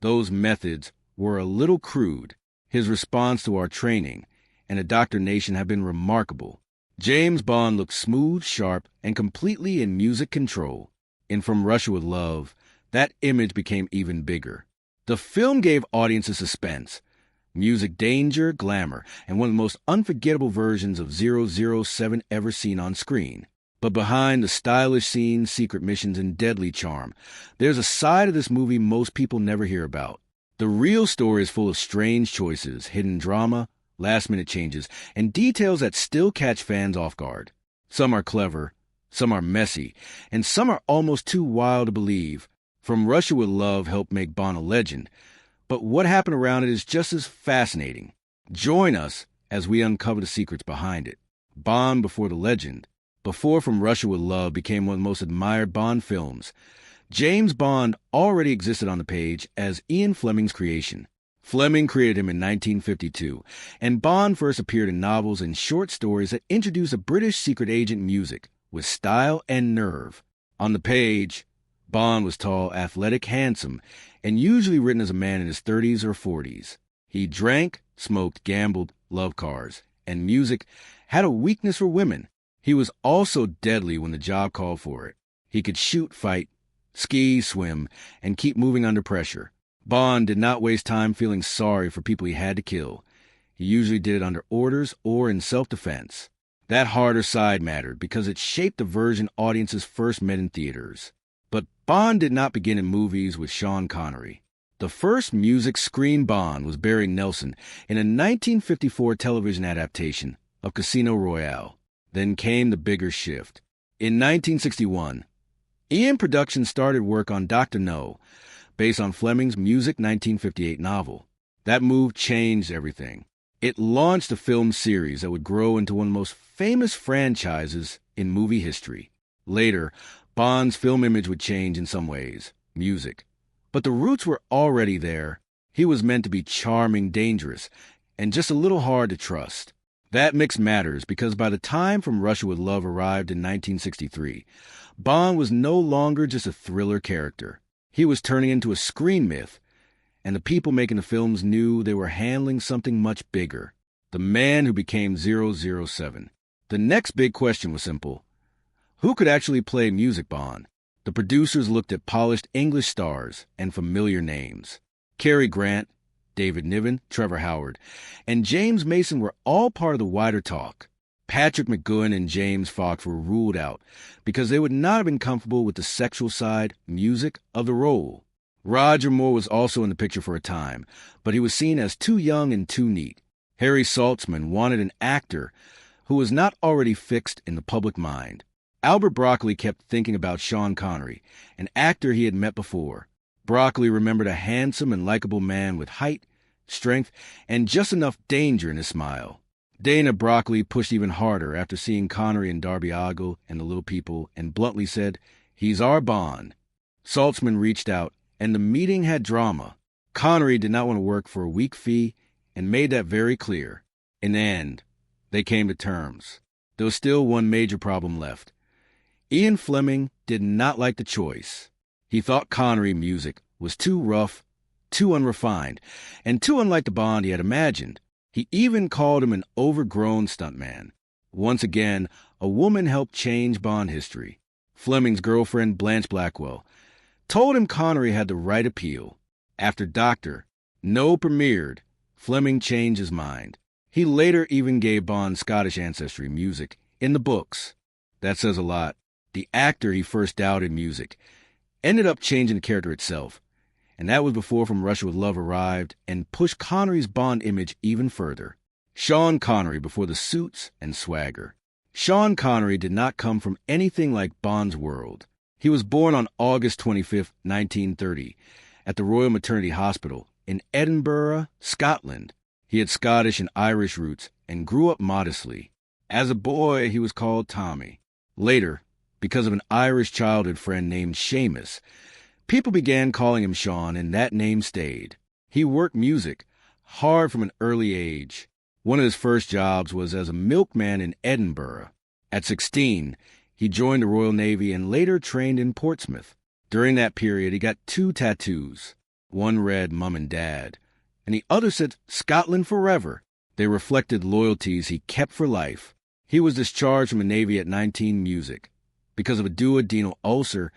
Those methods were a little crude. His response to our training and indoctrination have been remarkable. James Bond looked smooth, sharp, and completely in music control. In From Russia with Love, that image became even bigger. The film gave audiences suspense, music danger, glamour, and one of the most unforgettable versions of 007 ever seen on screen. But behind the stylish scenes, secret missions, and deadly charm, there's a side of this movie most people never hear about. The real story is full of strange choices, hidden drama, last-minute changes, and details that still catch fans off guard. Some are clever, some are messy, and some are almost too wild to believe. From Russia with Love helped make Bond a legend, but what happened around it is just as fascinating. Join us as we uncover the secrets behind it. Bond before the legend. Before From Russia with Love became one of the most admired Bond films, James Bond already existed on the page as Ian Fleming's creation. Fleming created him in 1952, and Bond first appeared in novels and short stories that introduced a British secret agent music with style and nerve. On the page, Bond was tall, athletic, handsome, and usually written as a man in his 30s or 40s. He drank, smoked, gambled, loved cars, and music, had a weakness for women. He was also deadly when the job called for it. He could shoot, fight, ski, swim, and keep moving under pressure. Bond did not waste time feeling sorry for people he had to kill. He usually did it under orders or in self-defense. That harder side mattered because it shaped the version audiences first met in theaters. But Bond did not begin in movies with Sean Connery. The first music screen Bond was Barry Nelson in a 1954 television adaptation of Casino Royale. Then came the bigger shift. In 1961, Ian Productions started work on Dr. No, based on Fleming's Music 1958 novel. That move changed everything. It launched a film series that would grow into one of the most famous franchises in movie history. Later, Bond's film image would change in some ways, music. But the roots were already there. He was meant to be charming, dangerous, and just a little hard to trust. That mix matters because by the time From Russia with Love arrived in 1963, Bond was no longer just a thriller character. He was turning into a screen myth, and the people making the films knew they were handling something much bigger. The man who became 007. The next big question was simple. Who could actually play music Bond? The producers looked at polished English stars and familiar names. Cary Grant, David Niven, Trevor Howard, and James Mason were all part of the wider talk. Patrick McGoohan and James Fox were ruled out because they would not have been comfortable with the sexual side, music, of the role. Roger Moore was also in the picture for a time, but he was seen as too young and too neat. Harry Saltzman wanted an actor who was not already fixed in the public mind. Albert Broccoli kept thinking about Sean Connery, an actor he had met before. Broccoli remembered a handsome and likable man with height, strength, and just enough danger in his smile. Dana Broccoli pushed even harder after seeing Connery in Darby Ogle and The Little People and bluntly said, "He's our Bond." Saltzman reached out, and the meeting had drama. Connery did not want to work for a weak fee and made that very clear. In the end, they came to terms. There was still one major problem left. Ian Fleming did not like the choice. He thought Connery music was too rough, too unrefined, and too unlike the Bond he had imagined. He even called him an overgrown stuntman. Once again, a woman helped change Bond history. Fleming's girlfriend, Blanche Blackwell, told him Connery had the right appeal. After Dr. No premiered, Fleming changed his mind. He later even gave Bond Scottish ancestry music in the books. That says a lot. The actor he first doubted music ended up changing the character itself, and that was before From Russia with Love arrived and pushed Connery's Bond image even further. Sean Connery before the suits and swagger. Sean Connery did not come from anything like Bond's world. He was born on August 25, 1930, at the Royal Maternity Hospital in Edinburgh, Scotland. He had Scottish and Irish roots and grew up modestly. As a boy, he was called Tommy. Later, because of an Irish childhood friend named Seamus, people began calling him Sean, and that name stayed. He worked music hard from an early age. One of his first jobs was as a milkman in Edinburgh. At 16, he joined the Royal Navy and later trained in Portsmouth. During that period, he got 2 tattoos. One read Mum and Dad, and the other said Scotland Forever. They reflected loyalties he kept for life. He was discharged from the Navy at 19 music because of a duodenal ulcer,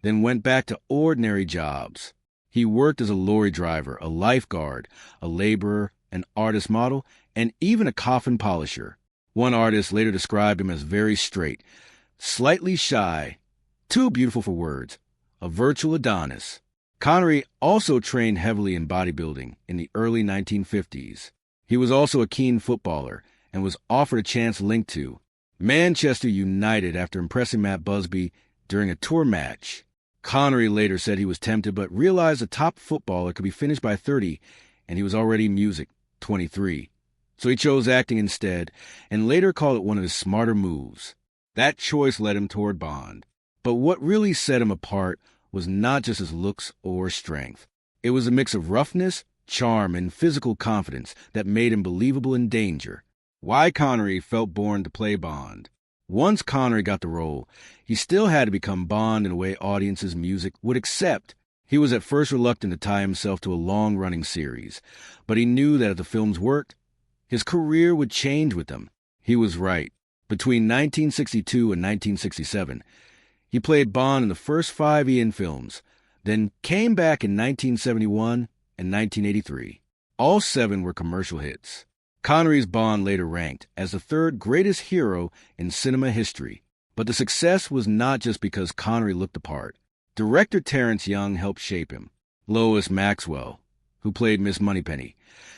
then went back to ordinary jobs. He worked as a lorry driver, a lifeguard, a laborer, an artist model, and even a coffin polisher. One artist later described him as very straight, slightly shy, too beautiful for words, a virtual Adonis. Connery also trained heavily in bodybuilding in the early 1950s. He was also a keen footballer and was offered a chance linked to Manchester United after impressing Matt Busby during a tour match. Connery later said he was tempted but realized a top footballer could be finished by 30 and he was already music, 23. So he chose acting instead and later called it one of his smarter moves. That choice led him toward Bond. But what really set him apart was not just his looks or strength. It was a mix of roughness, charm, and physical confidence that made him believable in danger. Why Connery felt born to play Bond. Once Connery got the role, he still had to become Bond in a way audiences' music would accept. He was at first reluctant to tie himself to a long-running series, but he knew that if the films worked, his career would change with them. He was right. Between 1962 and 1967, he played Bond in the first 5 Ian films, then came back in 1971 and 1983. All 7 were commercial hits. Connery's Bond later ranked as the 3rd greatest hero in cinema history. But the success was not just because Connery looked the part. Director Terrence Young helped shape him. Lois Maxwell, who played Miss Moneypenny,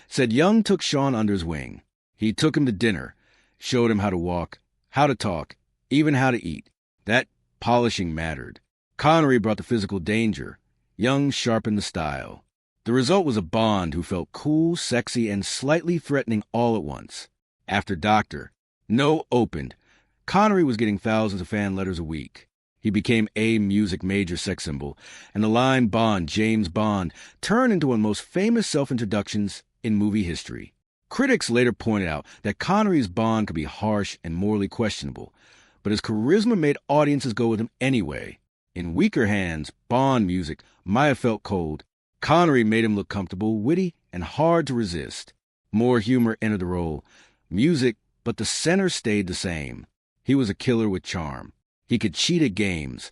said Young took Sean under his wing. He took him to dinner, showed him how to walk, how to talk, even how to eat. That polishing mattered. Connery brought the physical danger. Young sharpened the style. The result was a Bond who felt cool, sexy, and slightly threatening all at once. After Doctor No opened, Connery was getting thousands of fan letters a week. He became a music major sex symbol, and the line Bond, James Bond, turned into one of the most famous self-introductions in movie history. Critics later pointed out that Connery's Bond could be harsh and morally questionable, but his charisma made audiences go with him anyway. In weaker hands, Bond music might have felt cold. Connery made him look comfortable, witty, and hard to resist. More humor entered the role. Music, but the center stayed the same. He was a killer with charm. He could cheat at games,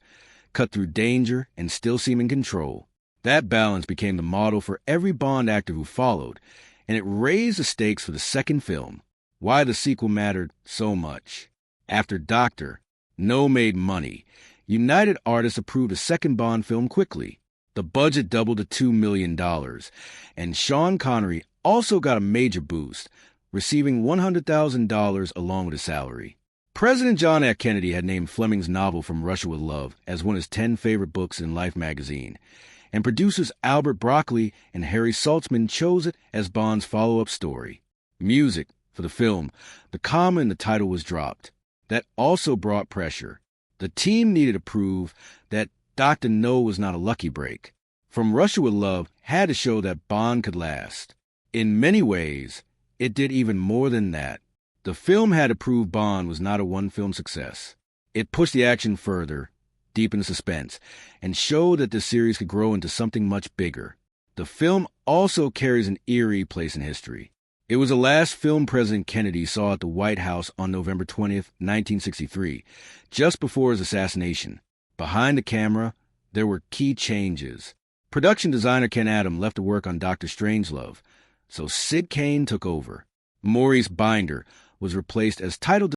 cut through danger, and still seem in control. That balance became the model for every Bond actor who followed, and it raised the stakes for the second film. Why the sequel mattered so much. After Doctor No made money, United Artists approved a second Bond film quickly. The budget doubled to $2 million, and Sean Connery also got a major boost, receiving $100,000 along with his salary. President John F. Kennedy had named Fleming's novel From Russia with Love as one of his 10 favorite books in Life magazine, and producers Albert Broccoli and Harry Saltzman chose it as Bond's follow-up story. Music for the film, the comma in the title was dropped. That also brought pressure. The team needed to prove that Dr. No was not a lucky break. From Russia with Love had to show that Bond could last. In many ways, it did even more than that. The film had to prove Bond was not a one-film success. It pushed the action further, deepened suspense, and showed that the series could grow into something much bigger. The film also carries an eerie place in history. It was the last film President Kennedy saw at the White House on November 20th, 1963, just before his assassination. Behind the camera, there were key changes. Production designer Ken Adam left to work on Dr. Strangelove, so Sid Cain took over. Maurice Binder was replaced as title